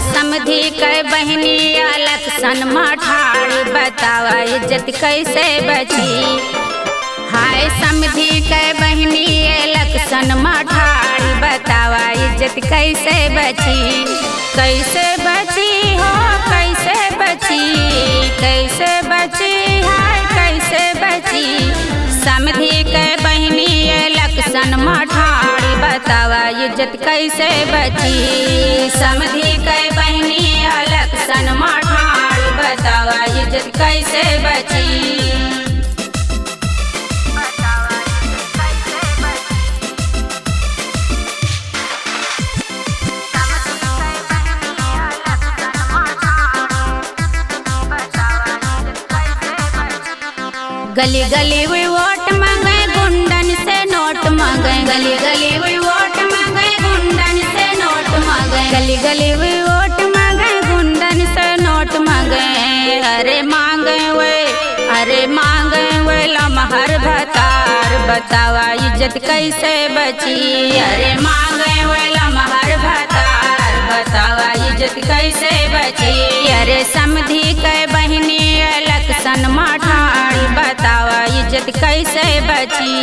समधी के बहनी अलग सनमा ठाड़ी बतावा इज्जत कैसे बची। हाय समधी के बहनी अलग सनमा ठाड़ी बतावा इज्जत कैसे बची। कैसे बची हो कैसे बची, कैसे बची हाय कैसे बची। समधी के बहनी अलग सनमा ठाड़ी बतावा इज्जत कैसे बची। समधी के बहनी अलग सनमा ठाड़ी बतावा इज्जत कैसे बची। गली गली हुई वोट मांगे गुंडन से नोट मांगे। गली गली हुई वोट मांगे गुंडन से नोट मांगे। गली गली हुई वोट मांगे गुंडन से नोट मांगे। अरे मांगे वे लमहर भतार बतावा इज्जत कैसे बची। अरे मांगे वे लमहर भतार बतावा इज्जत कैसे बची। अरे समधी के बहनी अलग सनमा ठाड़ी बतावा इज्जत कैसे बची।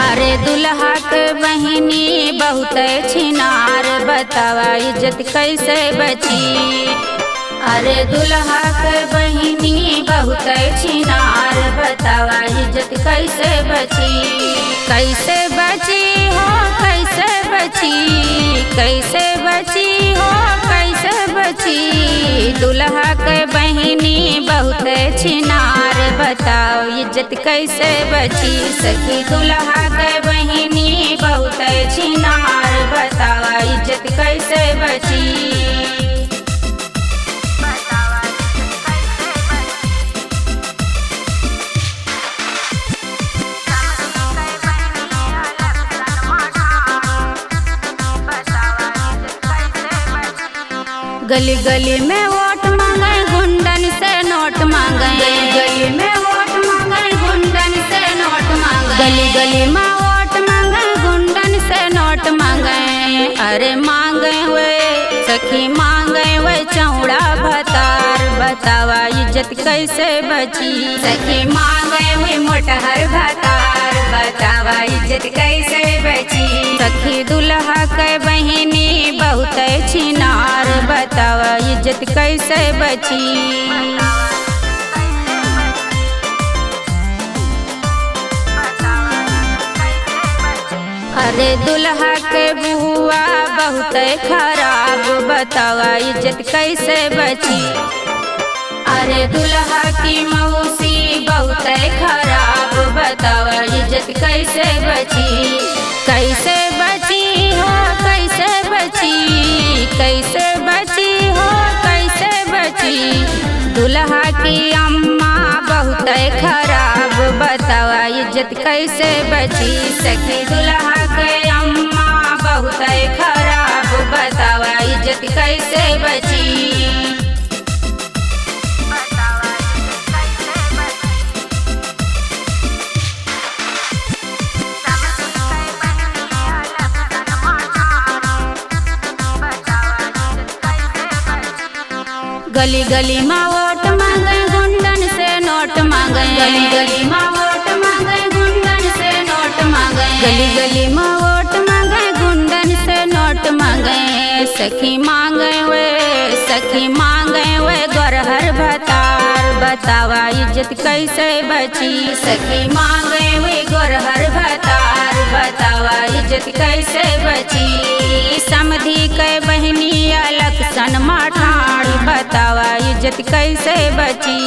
अरे दुल्हा के बहनी बहुत छिनार बतावा इज्जत कैसे बची। अरे दुल्हा के बहनी बहुत छिनार बतावा इज्जत कैसे बची। कैसे बची हो कैसे बची, कैसे बची हो कैसे बची। दुल्हा के बहनी बहुत छिनार बताओ इज्जत कैसे बची। सखी दुल्हा के बहनी बहुत छिनार बतावा इज्जत कैसे बची। गली गली में वोट मांगे गुंडन से नोट मांगे। गली गली में वोट मांगे गुंडन से नोट मांगे। गली गली में वोट मांगे गुंडन से नोट मांगे। अरे मांगे हुए सखी मांगे हुए चौड़ा भतार बतावा इज्जत कैसे बची। सखी मांगे हुए मोटहर भतार बतावा इज्जत कैसे बची। सखी दुल्हा के बहनी बहुत छिनार बतावा इज्जत कैसे बची। अरे दुल्हा के बुआ बहुत खराब बतावा इज्जत कैसे बची। अरे दुल्हा की मौसी बहुत खराब बतावा इज्जत कैसे बची। कैसे बची हो कैसे बची, कैसे बची हो कैसे बची। दुल्हा की अम्मा बहुत खराब बतावा इज्जत कैसे बची। सखी दुल्हा के अम्मा बहुत खराब बतावा इज्जत कैसे बची। गली गली में वोट मांगे गुंडन से नोट मांगे। गली गली में वोट मांगे गुंडन से नोट मांगे। गली गली में वोट मांगे गुंडन से नोट मांगे। सखी मांगे वे गोरहर भतार बतावा इज्जत कैसे बची। सखी मांगे वे गोरहर भतार बतावा इज्जत कैसे बची। समधी के बहनी अलग सनमा ठाड़ी बतावा इज्जत कैसे बची।